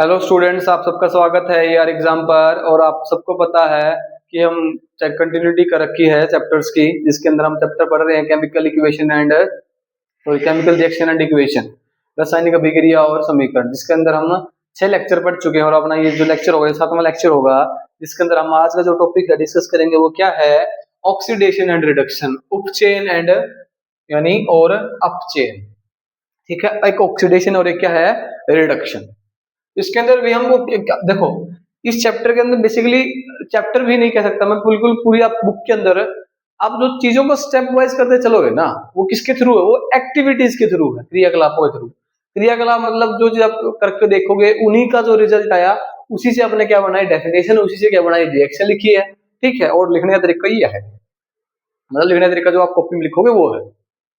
Hello students, आप सबका स्वागत है यार एग्जाम पर। और आप सबको पता है कि हम कंटिन्यूटी कर रखी है चैप्टर्स की, जिसके अंदर हम चैप्टर पढ़ रहे हैं chemical equation and chemical reaction and equation, रासायनिक अभिक्रिया और समीकरण, जिसके अंदर हम 6 लेक्चर पढ़ चुके हैं। और अपना ये जो लेक्चर होगा 7वां लेक्चर होगा, जिसके अंदर हम आज का जो टॉपिक है डिस्कस करेंगे वो क्या है, ऑक्सीडेशन एंड रिडक्शन, उपचयन एंड यानी और अपचयन। ठीक है, एक ऑक्सीडेशन और एक क्या है, रिडक्शन। इसके अंदर भी हमको देखो, इस चैप्टर के अंदर बेसिकली चैप्टर भी नहीं कह सकता मैं, बिल्कुल पूरी आप बुक के अंदर आप जो चीजों को स्टेप वाइज करते चलोगे ना, वो किसके थ्रू है, वो एक्टिविटीज के थ्रू है, क्रियाकलापों के थ्रू। क्रियाकलाप मतलब जो चीज आप करके देखोगे उन्हीं का जो रिजल्ट आया उसी से आपने क्या बनाई डेफिनेशन, उसी से क्या बनाई रिएक्शन लिखी है। ठीक है, और लिखने का तरीका ये है, मतलब लिखने का तरीका जो आप कॉपी में लिखोगे वो है।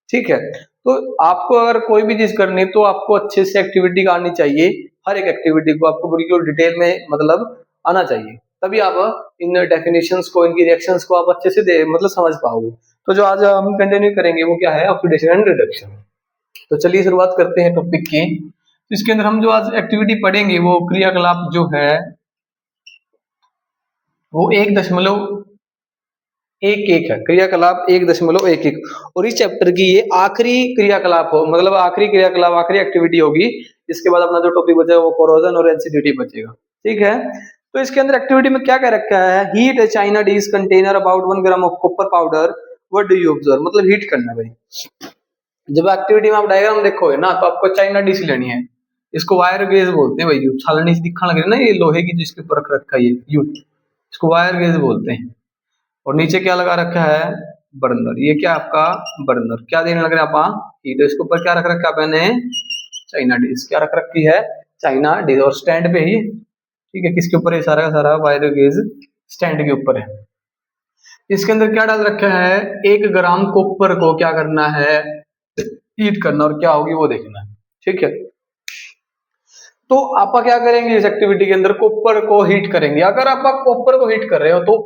ठीक है, तो आपको अगर कोई भी चीज करनी है तो आपको अच्छे से एक्टिविटी आनी चाहिए। हर एक एक्टिविटी को आपको बिल्कुल डिटेल में मतलब आना चाहिए, तभी आप इन डेफिनेशंस को, इनकी रिएक्शंस को आप अच्छे से मतलब समझ पाओगे। तो जो आज हम कंटिन्यू करेंगे वो क्या है, ऑक्सीडेशन एंड रिडक्शन। तो चलिए शुरुआत करते हैं टॉपिक की। इसके अंदर हम जो आज एक्टिविटी पढ़ेंगे वो क्रियाकलाप जो है वो 1.11 है, क्रियाकलाप 1.11। और इस चैप्टर की ये आखिरी क्रियाकलाप हो, मतलब आखिरी क्रियाकलाप, आखिरी एक्टिविटी होगी। इसके बाद अपना जो टॉपिक बचेगा वो कोरोजन और एसिडिटी बचेगा। ठीक है, तो इसके अंदर एक्टिविटी में क्या कह रखा है, heat A China dish container about 1 gram of copper powder, what do you observe, मतलब हीट करना भाई। जब एक्टिविटी में आप डायग्राम देखोगे ना तो आपको चाइना डिश लेनी है, इसको वायर गेज बोलते हैं भाई। छालनी से दिखने लग रही है ना ये लोहे की जिसके ऊपर रख रखा है ये यू, इसको वायर गेज बोलते हैं। और नीचे क्या लगा रखा है, बर्नर। ये क्या आपका बर्नर, क्या देने लग रहा है आप हीट, इसके ऊपर क्या रख रखा है मैंने, चाइना डिश। क्या रख रखी है, चाइना डिश। और स्टैंड पे ही, ठीक है, किसके ऊपर, ये सारा का सारा वायर गेज स्टैंड के ऊपर है। इसके अंदर क्या डाल रखा है, 1 ग्राम कॉपर को क्या करना है, हीट करना, और क्या होगी वो देखना है। ठीक है, तो आप क्या करेंगे इस एक्टिविटी के अंदर, कॉपर को हीट करेंगे। अगर आप कॉपर को हीट कर रहे हो तो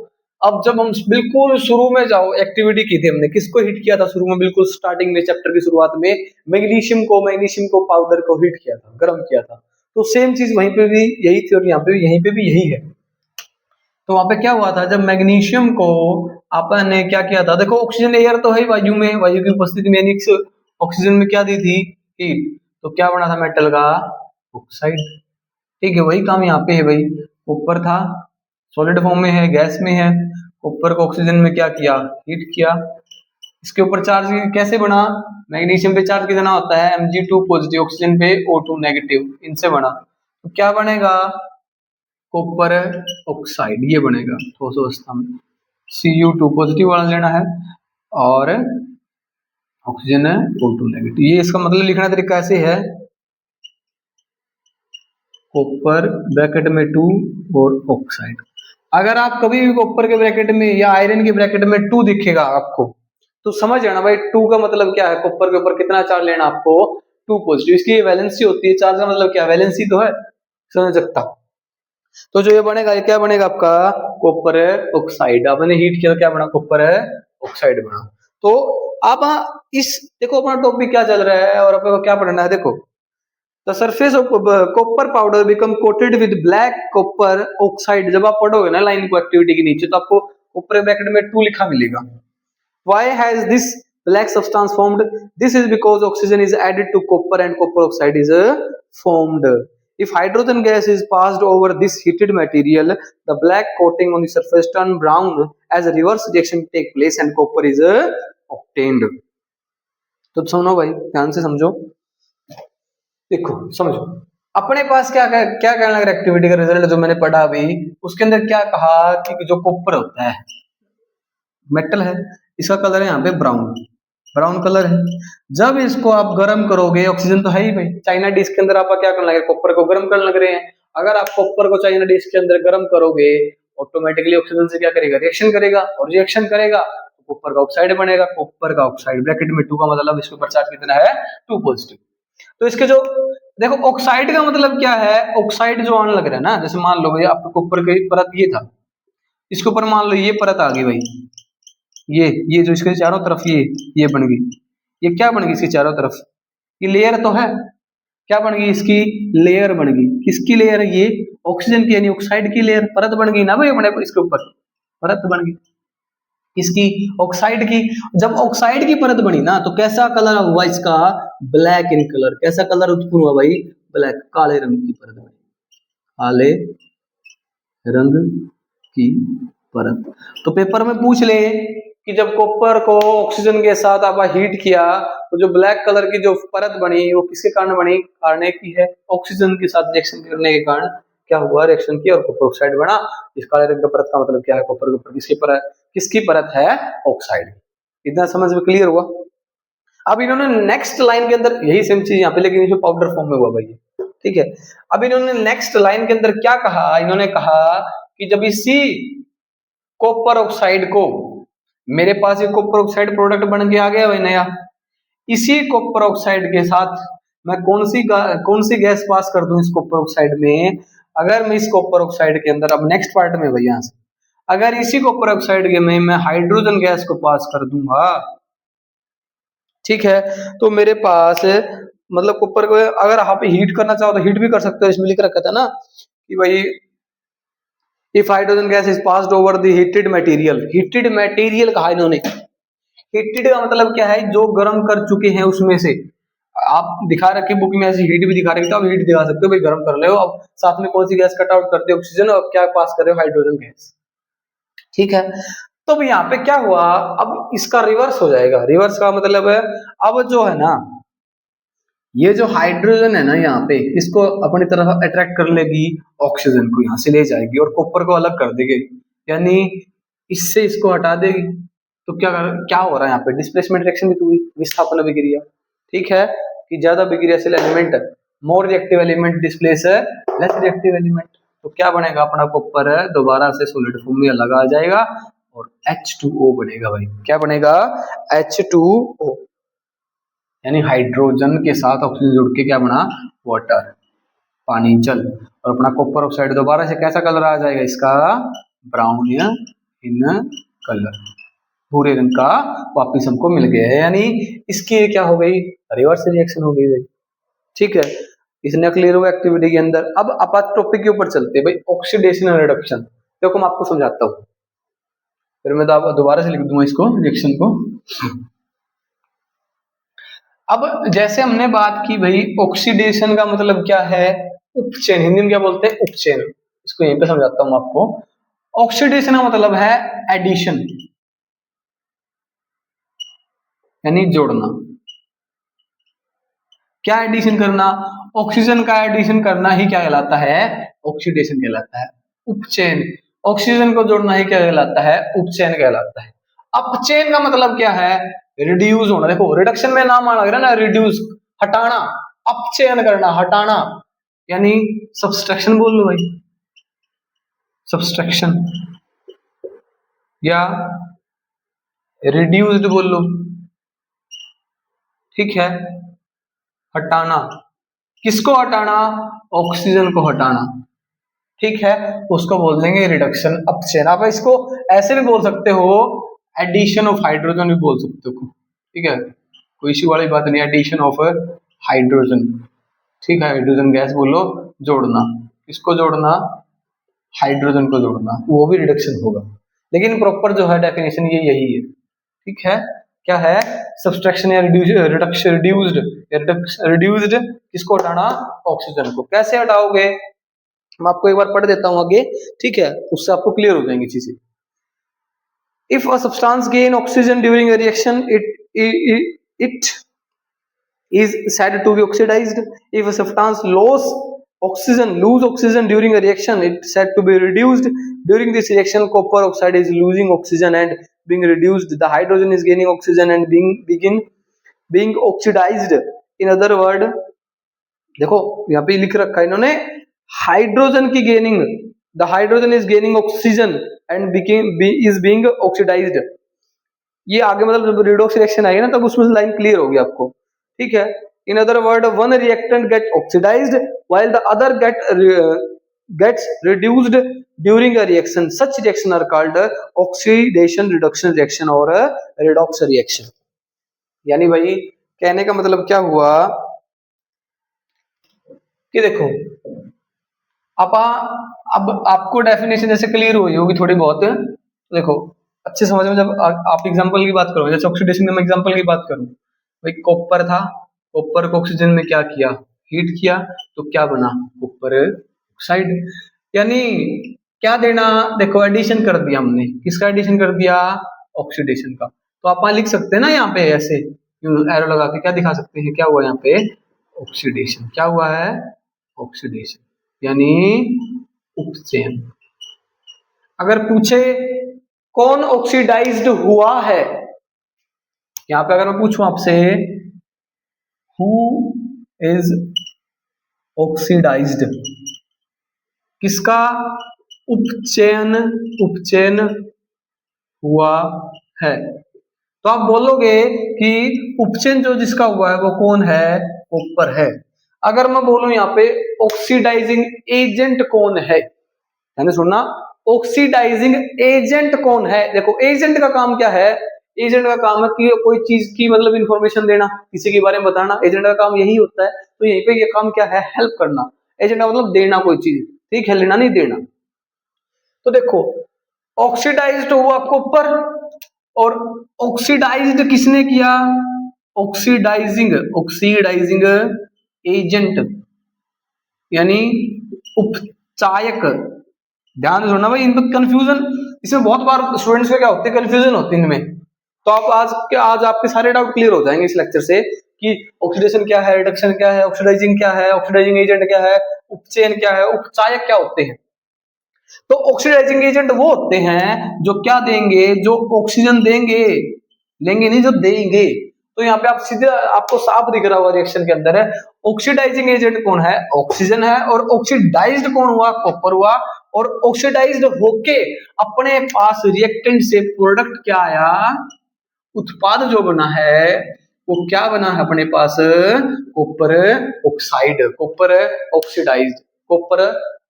अब जब हम बिल्कुल शुरू में जाओ, एक्टिविटी की थी हमने, किसको हीट किया था शुरू में, बिल्कुल स्टार्टिंग में चैप्टर की शुरुआत में, मैग्नीशियम को पाउडर को हीट किया था, गर्म किया था। तो सेम चीज वहीं पे भी यही थी और यहाँ पे भी, यहीं पे भी यही है। तो वहां पे क्या हुआ था, जब मैग्नीशियम को आपने क्या किया था, देखो ऑक्सीजन एयर तो है ही वायु में, वायु की उपस्थिति में ऑक्सीजन में क्या दी थी, हीट। तो क्या बना था मेटल का ऑक्साइड। ठीक है, वही काम यहाँ पे है भाई। ऊपर था सॉलिड फॉर्म में है, गैस में है, ऊपर को ऑक्सीजन में क्या किया, हीट किया। इसके ऊपर चार्ज कैसे बना, मैग्नीशियम पे चार्ज कितना होता है, Mg2 पॉजिटिव, ऑक्सीजन पे O2 नेगेटिव, इनसे बना। तो क्या बनेगा, कॉपर ऑक्साइड, ये बनेगा ठोस अवस्था में। Cu2 पॉजिटिव वाला लेना है और ऑक्सीजन है O2 नेगेटिव। ये इसका मतलब लिखना तरीका ऐसे है, कॉपर ब्रैकेट में 2 और ऑक्साइड। अगर आप कभी भी कॉपर के ब्रैकेट में या आयरन के ब्रैकेट में 2 दिखेगा आपको, तो समझ जाना भाई 2 का मतलब क्या है, कॉपर के ऊपर कितना चार्ज लेना आपको, 2 पॉजिटिव। इसकी वैलेंसी होती है, चार्ज का मतलब क्या, वैलेंसी तो है, समझ सकता। तो जो ये बनेगा, ये क्या बनेगा आपका, कॉपर ऑक्साइड। आपने हीट किया तो क्या बना, कॉपर ऑक्साइड बना। तो आप इस देखो अपना टॉपिक क्या चल रहा है और आपको क्या पढ़ना है, देखो the surface of copper powder become coated with black copper oxide. जब आप पढ़ोगे ना लाइन को एक्टिविटी के नीचे, तो आपको ऊपर ब्रैकेट में 2 लिखा मिलेगा। Why has this black substance formed, this is because oxygen is added to copper and copper oxide is formed. If hydrogen gas is passed over this heated material, the black coating on the surface turn brown as a reverse reaction take place and copper is obtained. तो सुनो भाई, ध्यान से समझो, देखो समझो अपने पास क्या क्या कहने लग रहा है, एक्टिविटी का रिजल्ट जो मैंने पढ़ा अभी, उसके अंदर क्या कहा कि जो कॉपर होता है मेटल है, इसका कलर है यहाँ पे ब्राउन, ब्राउन कलर है। जब इसको आप गर्म करोगे, ऑक्सीजन तो है ही भाई, चाइना डिश के अंदर आप क्या करने लगे, कॉपर को गर्म करने लग रहे हैं। अगर आप कॉपर को चाइना डिश के अंदर गर्म करोगे, ऑटोमेटिकली ऑक्सीजन से क्या करेगा, रिएक्शन करेगा, और रिएक्शन करेगा तो कॉपर का ऑक्साइड बनेगा। कॉपर का ऑक्साइड ब्रैकेट में 2 का मतलब इसके ऊपर चार्ज कितना है, 2 पॉजिटिव। तो इसके जो देखो ऑक्साइड का मतलब क्या है, ऑक्साइड जो आने लग रहा है ना, जैसे मान लो भाई आपको ऊपर की परत ये था, इसके ऊपर मान लो ये परत आ गई भाई, ये जो इसके चारों तरफ ये बन गई, ये क्या बन गई इसके चारों तरफ, ये लेयर तो है। क्या बन गई, इसकी लेयर बन गई। किसकी लेयर है ये, ऑक्सीजन की, यानी ऑक्साइड की लेयर, परत बन गई ना भाई अपने इसके ऊपर, परत बन गई इसकी ऑक्साइड की। जब ऑक्साइड की परत बनी ना तो कैसा कलर हुआ इसका, ब्लैक इन कलर। कैसा कलर उत्पन्न हुआ भाई, ब्लैक, काले रंग की परत बनी, काले रंग की परत। तो पेपर में पूछ ले कि जब कॉपर को ऑक्सीजन के साथ आप हीट किया तो जो ब्लैक कलर की जो परत बनी वो किसके कारण बनी, कारण की है ऑक्सीजन के साथ रिएक्शन करने के कारण क्या हुआ, रिएक्शन किया और कॉपर ऑक्साइड बना। इस काले रंग की परत का मतलब क्या है, कॉपर के ऊपर किसकी परत है, ऑक्साइड। इतना समझ में क्लियर हुआ। अब इन्होंने नेक्स्ट लाइन के अंदर यही सेम चीज यहाँ पे, लेकिन इसमें पाउडर फॉर्म में हुआ भाई, ठीक है। अब इन्होंने नेक्स्ट लाइन के अंदर क्या कहा, इन्होंने कहा कि जब इसी कॉपर ऑक्साइड को, मेरे पास ये कॉपर ऑक्साइड प्रोडक्ट बन के आ गया भाई नया, इसी कॉपर ऑक्साइड के साथ मैं कौन सी गैस पास कर दूं इस कॉपर ऑक्साइड में। अगर मैं इस कॉपर ऑक्साइड के अंदर, अब नेक्स्ट पार्ट में भैया, अगर इसी कॉपर ऑक्साइड के में मैं हाइड्रोजन गैस को पास कर दूंगा, ठीक है, तो मेरे पास मतलब कॉपर को अगर आप हीट करना चाहो तो हीट भी कर सकते हो। इसमें लिख रखा था ना कि भाई if hydrogen gas is passed over the heated material, heated material कहा इन्होंने। हीटेड का मतलब क्या है, जो गर्म कर चुके हैं उसमें से। आप दिखा रखे बुक में ऐसी हीट भी दिखा रखी, तो आप हीट दिखा सकते हो भाई, गर्म कर ले हो। अब साथ में कौन सी गैस कट आउट करते हो, ऑक्सीजन, और क्या पास कर रहे हो, हाइड्रोजन गैस, ठीक है। तो अब यहाँ पे क्या हुआ, अब इसका रिवर्स हो जाएगा। रिवर्स का मतलब है, अब जो है ना, ये जो हाइड्रोजन है ना यहाँ पे, इसको अपनी तरफ अट्रैक्ट कर लेगी, ऑक्सीजन को यहाँ से ले जाएगी और कॉपर को अलग कर देगी, यानी इससे इसको हटा देगी। तो क्या हो रहा है यहाँ पे, डिस्प्लेसमेंट रिएक्शन भी तो हुई, विस्थापन अभिक्रिया, ठीक है, कि ज्यादा विक्रियाशील element, more reactive element displace less reactive element. तो क्या बनेगा, अपना कॉपर है दोबारा से सॉलिड फॉर्म में अलग आ जाएगा और H2O बनेगा भाई। क्या बनेगा, H2O, यानी हाइड्रोजन के साथ ऑक्सीजन जुड़ के क्या बना, वाटर, पानी, जल। और अपना कॉपर ऑक्साइड दोबारा से कैसा कलर आ जाएगा इसका, ब्राउन या इन कलर, भूरे रंग का वापिस हमको मिल गया है। यानी इसकी क्या हो गई, रिवर्स रिएक्शन हो गई भाई, ठीक है। इसने क्लियर हुआ एक्टिविटी के अंदर। अब अपात टॉपिक के ऊपर चलते हैं भाई, ऑक्सीडेशन और रिडक्शन। देखो मैं आपको समझाता हूँ, फिर मैं दोबारा से लिख दूंगा इसको, रिएक्शन को। अब जैसे हमने बात की भाई, ऑक्सीडेशन का मतलब क्या है, उपचयन, हिंदी में क्या बोलते हैं, उपचयन। इसको यहीं पे समझाता हूं आपको। ऑक्सीडेशन का मतलब है एडिशन, यानी जोड़ना। क्या एडिशन करना, ऑक्सीजन का एडिशन करना ही क्या कहलाता है, ऑक्सीडेशन कहलाता है। उपचयन, ऑक्सीजन को जोड़ना ही क्या कहलाता है, उपचयन कहलाता है। अपचयन का मतलब क्या है, रिड्यूस होना। देखो रिडक्शन में नाम आ रहा है ना, रिड्यूस, हटाना, अपचयन करना, हटाना, यानी सब्सट्रैक्शन बोल लो भाई, सब्सट्रैक्शन, या रिड्यूस्ड बोल लो, ठीक है। हटाना, किसको हटाना, ऑक्सीजन को हटाना, ठीक है, उसको बोल देंगे रिडक्शन, अपचयन। आप इसको ऐसे भी बोल सकते हो, एडिशन ऑफ हाइड्रोजन भी बोल सकते हो, ठीक है, कोई इश्यू वाली बात नहीं, एडिशन ऑफ हाइड्रोजन, ठीक है। हाइड्रोजन गैस बोलो, जोड़ना, किसको जोड़ना, हाइड्रोजन को जोड़ना, वो भी रिडक्शन होगा। लेकिन प्रॉपर जो है डेफिनेशन ये यही है, ठीक है। क्या है, सब्सट्रैक्शन या रिडक्शन, रिड्यूस्ड, किसको हटाना, ऑक्सीजन को। कैसे हटाओगे, मैं आपको एक बार पढ़ देता हूं आगे, ठीक है, उससे आपको क्लियर हो जाएंगी चीजें। If a substance gain oxygen during a reaction, it is said to be oxidized. If a substance lose oxygen during a reaction, it is said to be reduced. During this reaction, copper oxide is losing oxygen and being reduced. The hydrogen is gaining oxygen and being oxidized. In other word, देखो यहाँ पे लिख रखा है इन्होंने, hydrogen की gaining, the hydrogen is gaining oxygen and is being oxidised. ये आगे मतलब जब रिडॉक्स रिएक्शन आएगी ना, तब उसमें लाइन क्लियर होगी आपको, ठीक है। In other word, one reactant get oxidised while the other gets reduced during a reaction. Such reaction are called oxidation reduction reaction और रिडॉक्स रिएक्शन। यानी भाई कहने का मतलब क्या हुआ कि देखो अब आपको डेफिनेशन जैसे क्लियर हुई होगी थोड़ी बहुत, तो देखो अच्छे समझ में जब आप एग्जांपल की बात करो, जैसे ऑक्सीडेशन में मैं एग्जांपल की बात करूं, भाई कॉपर था, कॉपर को ऑक्सीजन में क्या किया, हीट किया, तो क्या बना, कॉपर ऑक्साइड। यानी क्या देना, देखो एडिशन कर दिया हमने, किसका एडिशन कर दिया, ऑक्सीडेशन का। तो आप वहां लिख सकते हैं ना, यहाँ पे ऐसे एरो लगा के क्या दिखा सकते हैं, क्या हुआ यहाँ पे, ऑक्सीडेशन। क्या हुआ है, ऑक्सीडेशन, यानी उपचयन। अगर पूछे कौन ऑक्सीडाइज्ड हुआ है, यहां पे अगर मैं पूछूं आपसे हु इज ऑक्सीडाइज्ड, किसका उपचयन उपचयन हुआ है, तो आप बोलोगे कि उपचयन जो जिसका हुआ है वो कौन है, कॉपर है। अगर मैं बोलूं यहाँ पे ऑक्सीडाइजिंग एजेंट कौन है, यानी सुनना, ऑक्सीडाइजिंग एजेंट कौन है। देखो एजेंट का काम क्या है, एजेंट का काम है कि कोई चीज की मतलब इंफॉर्मेशन देना, किसी के बारे में बताना, एजेंट का काम यही होता है। तो यहीं पे ये काम क्या है, हेल्प करना। एजेंट का मतलब देना कोई चीज, ठीक है, लेना नहीं देना। तो देखो ऑक्सीडाइज्ड हुआ कॉपर, और ऑक्सीडाइज्ड किसने किया, ऑक्सीडाइजिंग ऑक्सीडाइजिंग एजेंट, यानी उपचायक। ध्यान से सुनना भाई, इन पर कंफ्यूजन, इसमें बहुत बार स्टूडेंट्स के क्या होते हैं, कंफ्यूजन होती है इनमें। तो आप आज आपके सारे डाउट क्लियर हो जाएंगे इस लेक्चर से कि ऑक्सीडेशन क्या है, रिडक्शन क्या है, ऑक्सीडाइजिंग क्या है, ऑक्सीडाइजिंग एजेंट क्या है, उपचयन क्या है, उपचायक क्या होते हैं। तो ऑक्सीडाइजिंग एजेंट वो होते हैं जो क्या देंगे, जो ऑक्सीजन देंगे, लेंगे नहीं, जो देंगे। तो यहाँ पे आप सीधे आपको साफ दिख रहा हुआ रिएक्शन के अंदर है, ऑक्सीडाइजिंग एजेंट कौन है, ऑक्सीजन है, और ऑक्सीडाइज्ड कौन हुआ, कॉपर हुआ। और ऑक्सीडाइज्ड होके अपने पास रिएक्टेंट से प्रोडक्ट क्या आया, उत्पाद जो बना है वो क्या बना है अपने पास, copper oxide, copper oxidized, copper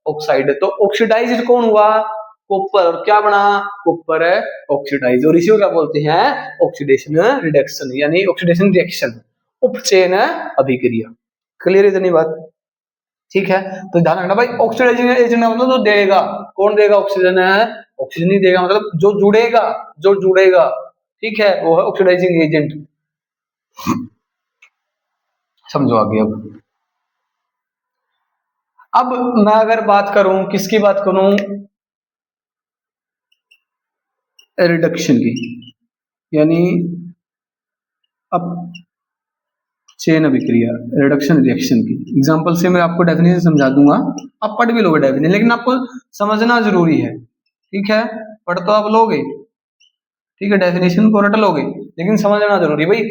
oxide. तो ऑक्सीडाइज्ड कौन हुआ, कॉपर, और क्या बना, कॉपर ऑक्सीडाइज। और इसी को क्या बोलते हैं, ऑक्सीडेशन रिडक्शन, यानी ऑक्सीडेशन रिएक्शन, उपचयन अभिक्रिया। क्लियर है इतनी बात, ठीक है। तो ध्यान रखना भाई, ऑक्सीडाइजिंग एजेंट मतलब जो देगा, कौन देगा, ऑक्सीजन है, ऑक्सीजन ही देगा, मतलब जो जुड़ेगा, जो जुड़ेगा, ठीक है, वो है ऑक्सीडाइजिंग एजेंट। समझो आगे। अब मैं अगर बात करूं, किसकी बात करूं, रिडक्शन की, यानी अब चेन अभिक्रिया, रिडक्शन रिएक्शन की। एग्जांपल से मैं आपको डेफिनेशन समझा दूंगा, आप पढ़ भी लोगे डेफिनेशन, लेकिन आपको समझना जरूरी है, ठीक है। पढ़ तो आप लोगे, ठीक है, डेफिनेशन को रट लोगे, लेकिन समझना जरूरी भाई।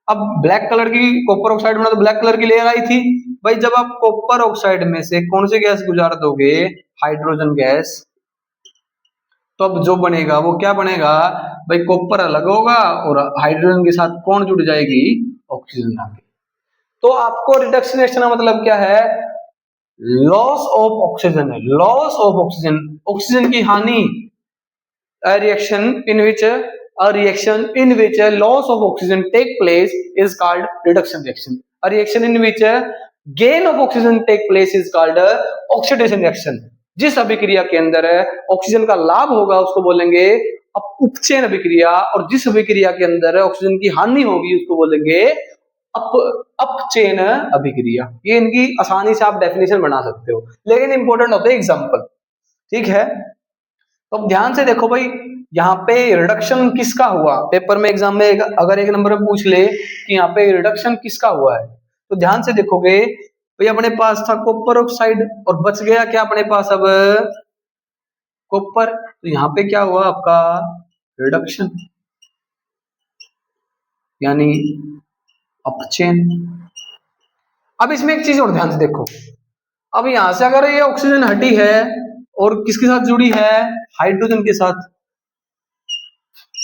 अब ब्लैक कलर की कॉपर ऑक्साइड बना तो ब्लैक कलर की लेयर आई थी भाई, जब आप कॉपर ऑक्साइड में से कौन सी गैस गुजार दोगे, हाइड्रोजन गैस, तो अब जो बनेगा वो क्या बनेगा भाई, कॉपर अलग होगा और हाइड्रोजन के साथ कौन जुड़ जाएगी, ऑक्सीजन आगे। तो आपको रिडक्शन रिएक्शन का मतलब क्या है, लॉस ऑफ ऑक्सीजन है, लॉस ऑफ ऑक्सीजन, ऑक्सीजन की हानि। A reaction in which loss of oxygen take place is called reduction reaction. A reaction in which gain of oxygen take place is called oxidation reaction. जिस अभिक्रिया के अंदर oxygen का लाभ होगा उसको बोलेंगे उपचयन अभिक्रिया, और जिस अभिक्रिया के अंदर ऑक्सीजन की हानि होगी उसको बोलेंगे अपचयन अभिक्रिया। ये इनकी आसानी से आप डेफिनेशन बना सकते हो, लेकिन इंपॉर्टेंट होते हैं एग्जाम्पल, ठीक है। तो ध्यान से देखो भाई, यहाँ पे रिडक्शन किसका हुआ, पेपर में एग्जाम में अगर एक नंबर में पूछ ले कि यहाँ पे रिडक्शन किसका हुआ है, तो ध्यान से देखोगे भाई, अपने पास था कॉपर ऑक्साइड और बच गया क्या अपने पास अब, कॉपर। तो यहाँ पे क्या हुआ आपका, रिडक्शन, यानी अपचयन। अब इसमें एक चीज और ध्यान से देखो, अब यहां से अगर ये ऑक्सीजन हटी है और किसके साथ जुड़ी है, हाइड्रोजन के साथ,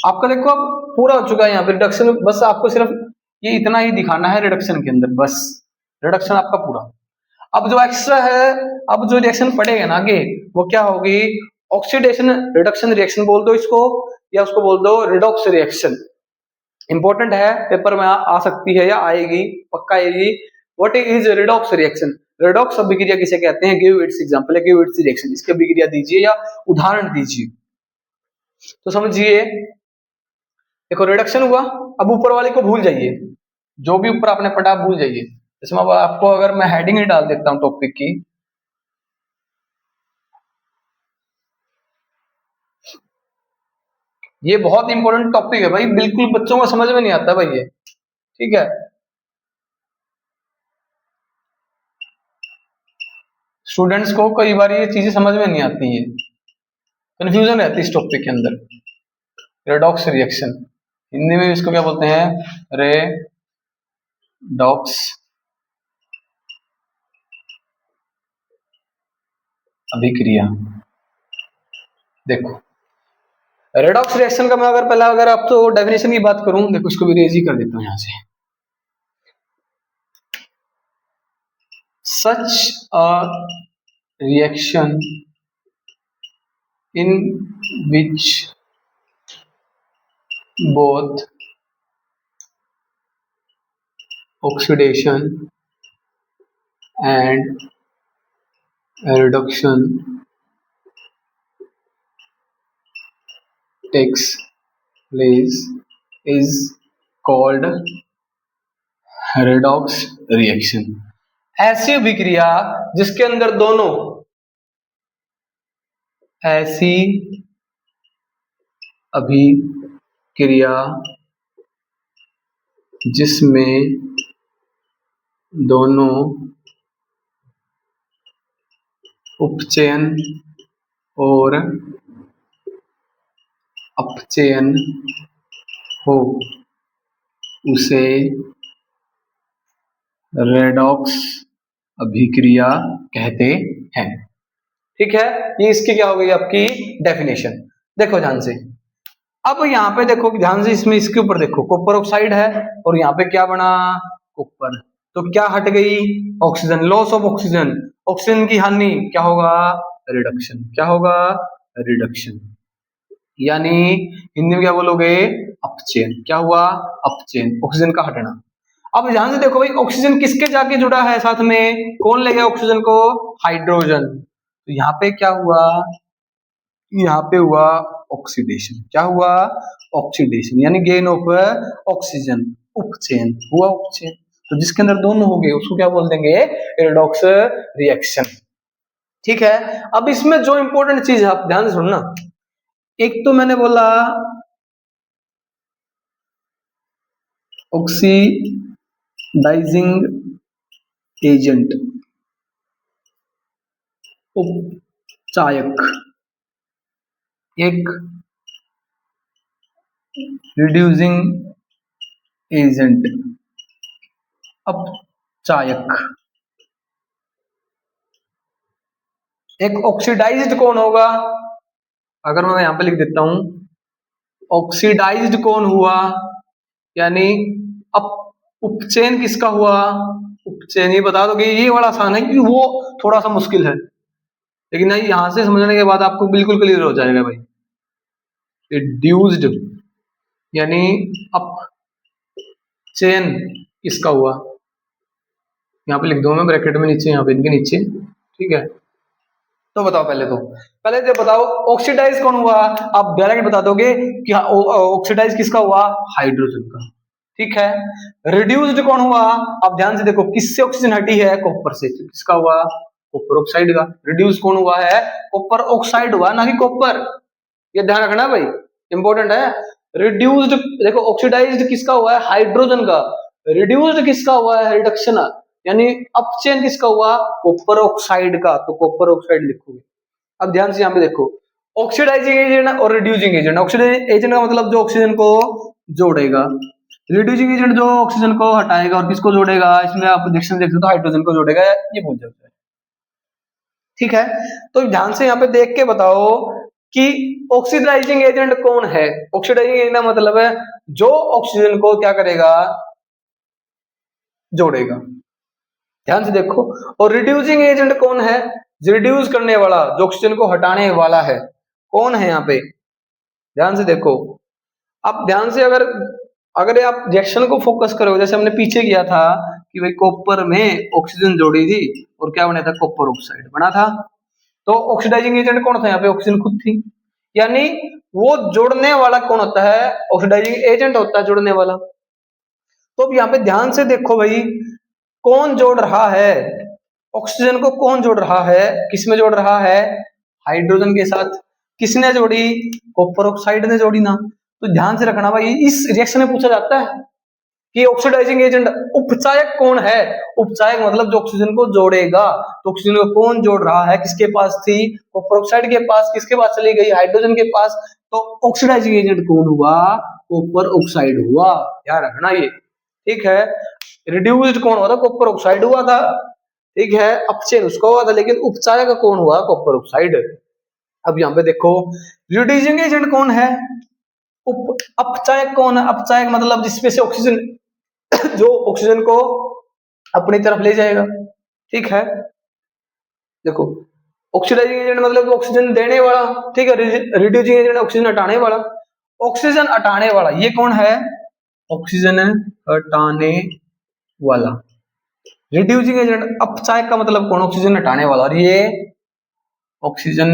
आपका देखो अब पूरा हो चुका है यहाँ पे रिडक्शन। बस आपको सिर्फ ये इतना ही दिखाना है रिडक्शन के अंदर, बस रिडक्शन आपका पूरा। अब जो एक्स्ट्रा है, अब जो रिएक्शन पड़ेगा ना आगे, वो क्या होगी, ऑक्सीडेशन रिडक्शन रिएक्शन बोल दो इसको, या उसको बोल दो रिडॉक्स रिएक्शन। इंपॉर्टेंट है, पेपर में आ सकती है या आएगी, पक्का आएगी। What is redox reaction, redox अभिक्रिया किसे कहते हैं, गिव इट्स एग्जांपल है, गिव इट्स रिएक्शन, इसकी अभिक्रिया दीजिए या उदाहरण दीजिए। तो समझिए देखो रिडक्शन हुआ, अब ऊपर वाले को भूल जाइए, जो भी ऊपर आपने पढ़ा भूल जाइए। जैसे मैं आपको अगर मैं हेडिंग ही डाल देता हूं टॉपिक की, ये बहुत इंपॉर्टेंट टॉपिक है भाई, बिल्कुल बच्चों को समझ में नहीं आता भाई ये, ठीक है। स्टूडेंट्स को कई बार ये चीजें समझ में नहीं आती है, कंफ्यूजन रहती है इस टॉपिक के अंदर। रेडॉक्स रिएक्शन, हिंदी में इसको क्या बोलते हैं, रेडॉक्स अभिक्रिया। देखो रेडॉक्स रिएक्शन का मैं अगर पहला अगर आप तो डेफिनेशन की बात करूं, देखो इसको भी रेज ही कर देता हूं यहां से। Such a reaction in which both oxidation and reduction takes place is called redox reaction। ऐसी अभिक्रिया जिसके अंदर दोनों, ऐसी अभिक्रिया जिसमें दोनों उपचयन और अपचयन हो उसे रेडॉक्स अभिक्रिया कहते हैं। ठीक है, ये इसकी क्या हो गई आपकी डेफिनेशन। देखो ध्यान से, अब यहाँ पे देखो ध्यान से, इसमें इसके ऊपर देखो कॉपर ऑक्साइड है और यहाँ पे क्या बना, कॉपर, तो क्या हट गई, oxygen, loss of oxygen, oxygen की हानि, क्या होगा, रिडक्शन, क्या होगा, रिडक्शन, यानी हिंदी में क्या बोलोगे, अपचयन, क्या हुआ, अपचयन, ऑक्सीजन का हटना। अब ध्यान से देखो भाई, ऑक्सीजन किसके जाके जुड़ा है साथ में, कौन ले गया ऑक्सीजन को, हाइड्रोजन, तो यहाँ पे क्या हुआ, यहाँ पे हुआ ऑक्सीडेशन, क्या हुआ, ऑक्सीडेशन, यानी गेन ऑफ ऑक्सीजन, उपचयन हुआ, उपचयन, तो जिसके अंदर दोनों हो गए उसको क्या बोल देंगे, रेडॉक्स रिएक्शन। ठीक है, अब इसमें जो इंपॉर्टेंट चीज है आप ध्यान से सुनना, एक तो मैंने बोला ऑक्सीडाइजिंग एजेंट, उपचायक, एक रिड्यूसिंग एजेंट, अपचायक, एक ऑक्सीडाइज्ड कौन होगा, अगर मैं यहां पे लिख देता हूं ऑक्सीडाइज्ड कौन हुआ, यानी अब उपचयन किसका हुआ, उपचयन, ये बता दोगे, ये बड़ा आसान है कि वो थोड़ा सा मुश्किल है, लेकिन नहीं यहां से समझने के बाद आपको बिल्कुल क्लियर हो जाएगा भाई। रिड्यूस्ड यानी अपचयन किसका हुआ, यहाँ पे लिख दो मैं ब्रैकेट में नीचे, यहाँ पे इनके नीचे, ठीक है। तो बताओ पहले तो बताओ ऑक्सीडाइज कौन हुआ, आप डायरेक्ट बता दोगे कि ऑक्सीडाइज किसका हुआ, हाइड्रोजन का, ठीक है। रिड्यूस्ड कौन हुआ, आप ध्यान से देखो किससे ऑक्सीजन हटी है, कॉपर से, तो किसका हुआ, कॉपर ऑक्साइड का। रिड्यूस कौन हुआ है, कॉपर ऑक्साइड हुआ, ना कि कॉपर, ये ध्यान रखना भाई, इंपॉर्टेंट है। रिड्यूस्ड देखो ऑक्सीडाइज्ड किसका हुआ है, हाइड्रोजन का, रिड्यूस्ड किसका हुआ है, रिडक्शन, यानी अपचयन किसका हुआ, कॉपर ऑक्साइड का, तो कॉपर ऑक्साइड लिखोगे। अब ध्यान से यहाँ पे देखो ऑक्सीडाइजिंग एजेंट और रिड्यूसिंग एजेंट, ऑक्सीडाइजिंग एजेंट का मतलब जो ऑक्सीजन को जोड़ेगा, रिड्यूसिंग एजेंट जो ऑक्सीजन को हटाएगा, और किसको जोड़ेगा, इसमें आप डिक्शन देख सकते हो, हाइड्रोजन को जोड़ेगा, ये भूल जाता है, ठीक है। तो ध्यान से यहाँ पे देख के बताओ कि ऑक्सीडाइजिंग एजेंट कौन है, ऑक्सीडाइजिंग एजेंट का मतलब है जो ऑक्सीजन को क्या करेगा, जोड़ेगा, ध्यान से देखो। और रिड्यूसिंग एजेंट कौन है, रिड्यूस करने वाला, जो ऑक्सीजन को हटाने वाला है, कौन है यहाँ पे, ध्यान से देखो। अब ध्यान से अगर अगर आप रिएक्शन को फोकस करो, जैसे हमने पीछे किया था कि भाई कॉपर में ऑक्सीजन जोड़ी थी और क्या बना था, कॉपर ऑक्साइड बना था। तो ऑक्सीडाइजिंग एजेंट कौन था यहाँ पे, ऑक्सीजन खुद थी। यानी वो जोड़ने वाला कौन होता है, ऑक्सीडाइजिंग एजेंट होता है जोड़ने वाला। तो अब यहाँ पे ध्यान से देखो भाई, कौन जोड़ रहा है ऑक्सीजन को, कौन जोड़ रहा है, किसमें जोड़ रहा है, हाइड्रोजन के साथ। किसने जोड़ी, कॉपर ऑक्साइड ने जोड़ी ना। तो ध्यान से रखना भाई, इस रिएक्शन में पूछा जाता है कि ऑक्सीडाइजिंग एजेंट उपचायक कौन है। उपचायक मतलब जो ऑक्सीजन को जोड़ेगा। तो ऑक्सीजन को कौन जोड़ रहा है, किसके पास थी, कॉपर ऑक्साइड के पास, किसके पास चली गई, हाइड्रोजन के पास। तो ऑक्सीडाइजिंग एजेंट कौन हुआ, कॉपर ऑक्साइड हुआ, ध्यान रखना ये, ठीक है। रिड्यूस्ड कौन हुआ था, कॉपर ऑक्साइड हुआ था, ठीक है। अपचयन उसका हुआ था, लेकिन उपचायक कौन हुआ, कॉपर ऑक्साइड। अब यहाँ पे देखो, रिड्यूसिंग एजेंट कौन है, अपचायक कौन है। अपचायक मतलब जिसमें से ऑक्सीजन जो ऑक्सीजन को अपनी तरफ ले जाएगा, ठीक है। देखो, ऑक्सीडाइजिंग एजेंट मतलब ऑक्सीजन देने वाला, ठीक है। रिड्यूसिंग एजेंट ऑक्सीजन हटाने वाला। ऑक्सीजन हटाने वाला ये कौन है, ऑक्सीजन हटाने वाला। रिड्यूसिंग एजेंट अपचायक का मतलब कौन, ऑक्सीजन हटाने वाला, और ये ऑक्सीजन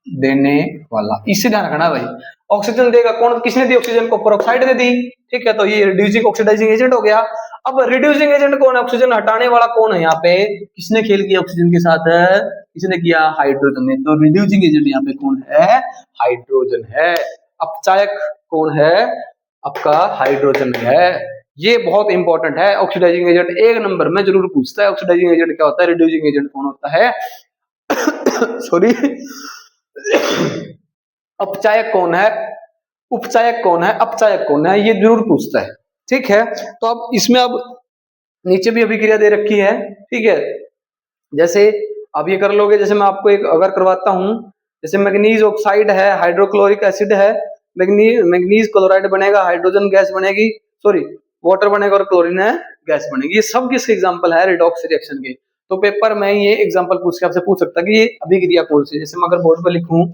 देने वाला। इससे ध्यान रखना भाई, ऑक्सीजन देगा कौन, किसने दी ऑक्सीजन, कॉपर ऑक्साइड ने दी, ठीक है। तो ये रिड्यूसिंग ऑक्सीडाइजिंग एजेंट हो गया। अब रिड्यूसिंग एजेंट कौन है, ऑक्सीजन हटाने वाला कौन है, यहाँ पे किसने खेल किया ऑक्सीजन के साथ है, किसने किया, हाइड्रोजन ने। तो रिड्यूसिंग एजेंट यहाँ पे कौन है, हाइड्रोजन है। अपचायक कौन है, आपका हाइड्रोजन है। ये बहुत इंपॉर्टेंट है। ऑक्सीडाइजिंग एजेंट एक नंबर में जरूर पूछता है, ऑक्सीडाइजिंग एजेंट क्या होता है, रिड्यूसिंग एजेंट कौन होता है। सॉरी। अपचायक कौन है, उपचायक कौन है, अपचायक कौन है, ये जरूर पूछता है, ठीक है। तो अब इसमें अब नीचे भी अभिक्रिया दे रखी है, ठीक है। जैसे अब ये कर लोगे, जैसे मैं आपको एक अगर करवाता हूं, जैसे मैग्नीज ऑक्साइड है, हाइड्रोक्लोरिक एसिड है, मैग्नीज क्लोराइड बनेगा, हाइड्रोजन गैस बनेगी, सॉरी वाटर बनेगा और क्लोरीन है गैस बनेगी। ये सब किसके एग्जांपल है, रिडॉक्स रिएक्शन के। तो पेपर में ये एग्जांपल पूछ के आपसे पूछ सकता है कि ये अभिक्रिया कौन सी है। जैसे मैं अगर बोर्ड पर लिखूं,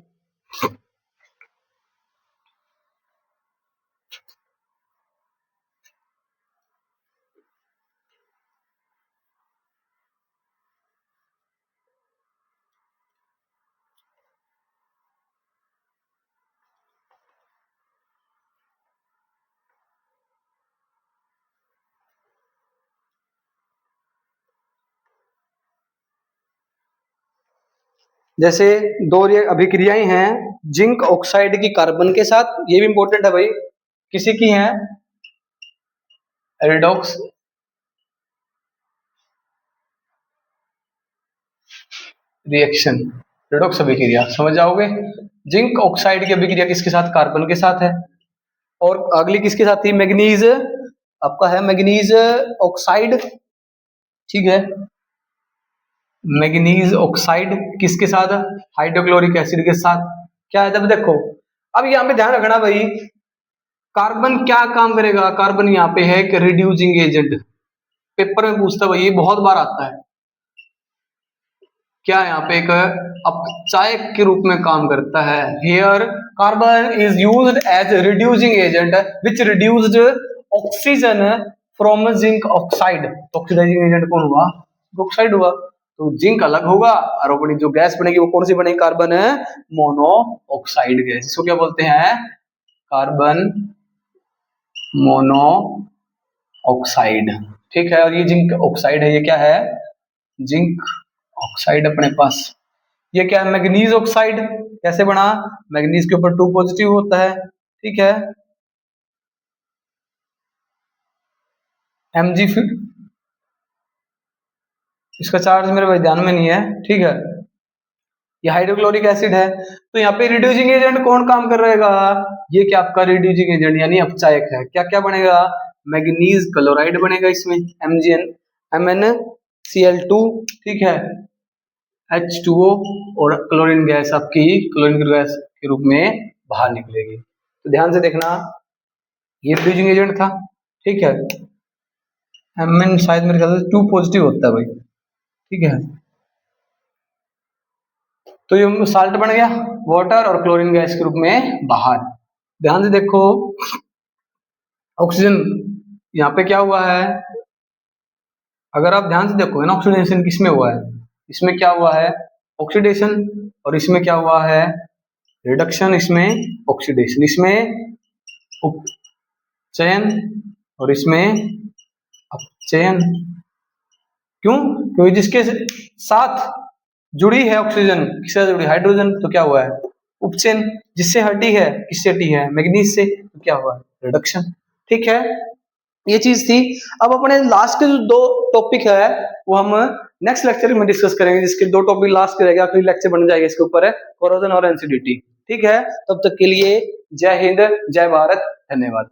जैसे दो अभिक्रियाएं हैं, जिंक ऑक्साइड की कार्बन के साथ, ये भी इंपॉर्टेंट है भाई, किसी की है रिडॉक्स रिएक्शन, रिडॉक्स अभिक्रिया, समझ जाओगे। जिंक ऑक्साइड की अभिक्रिया किसके साथ, कार्बन के साथ है। और अगली किसके साथ थी, मैग्नीज, आपका है मैग्नीज ऑक्साइड, ठीक है। मैग्नीज ऑक्साइड किसके साथ, हाइड्रोक्लोरिक एसिड के साथ। क्या है, तब देखो, अब यहाँ पे ध्यान रखना भाई, कार्बन क्या काम करेगा, कार्बन यहाँ पे है कि रिड्यूसिंग एजेंट। पेपर में पूछता भाई, ये बहुत बार आता है, क्या यहाँ पे एक अपचायक के रूप में काम करता है। Here carbon is used as reducing agent which reduced oxygen from zinc oxide. Oxidising agent कौन हुआ, ऑक्साइड हुआ। तो जिंक अलग होगा और अपनी जो गैस बनेगी वो कौन सी बनेगी, कार्बन मोनोऑक्साइड गैस, इसको क्या बोलते हैं, कार्बन मोनोऑक्साइड, ठीक है। और ये जिंक ऑक्साइड है, ये क्या है, जिंक ऑक्साइड अपने पास। ये क्या है, मैग्नीज ऑक्साइड, कैसे बना, मैग्नीज के ऊपर 2 पॉजिटिव होता है, ठीक है। Mg फिर इसका चार्ज मेरे भाई ध्यान में नहीं है, ठीक है। ये हाइड्रोक्लोरिक एसिड है। तो यहाँ पे रिड्यूसिंग एजेंट कौन काम कर रहेगा, ये क्या आपका रिड्यूसिंग एजेंट यानी अपचायक है। क्या क्या बनेगा, मैग्नीज क्लोराइड बनेगा इसमें, MnCl2, ठीक है, H2O, और क्लोरीन गैस आपकी क्लोरीन गैस के रूप में बाहर निकलेगी। तो ध्यान से देखना, ये रिड्यूसिंग एजेंट था, ठीक है। Mn शायद मेरे ख्याल से 2 पॉजिटिव होता है भाई, ठीक है। तो ये साल्ट बन गया, वाटर और क्लोरीन गैस के रूप में बाहर। ध्यान से देखो, ऑक्सीजन यहाँ पे क्या हुआ है, अगर आप ध्यान से देखोगे ना, ऑक्सीडेशन किसमें हुआ है, इसमें क्या हुआ है ऑक्सीडेशन, और इसमें क्या हुआ है रिडक्शन, इसमें ऑक्सीडेशन, इसमें उपचयन और इसमें अपचयन। क्यों? क्योंकि जिसके साथ जुड़ी है ऑक्सीजन, किससे जुड़ी हाइड्रोजन, तो क्या हुआ है उपचयन। जिससे हटी है, किससे हटी है मैग्नीज से, तो क्या हुआ रिडक्शन। ठीक है, ये चीज थी। अब अपने लास्ट के जो दो टॉपिक है वो हम नेक्स्ट लेक्चर में डिस्कस करेंगे, जिसके दो टॉपिक लास्ट रहेगा, फिर लेक्चर बन जाएगा इसके ऊपर है कोरोजन और एनसीडीटी। ठीक है, तब तक के लिए जय हिंद, जय भारत, धन्यवाद।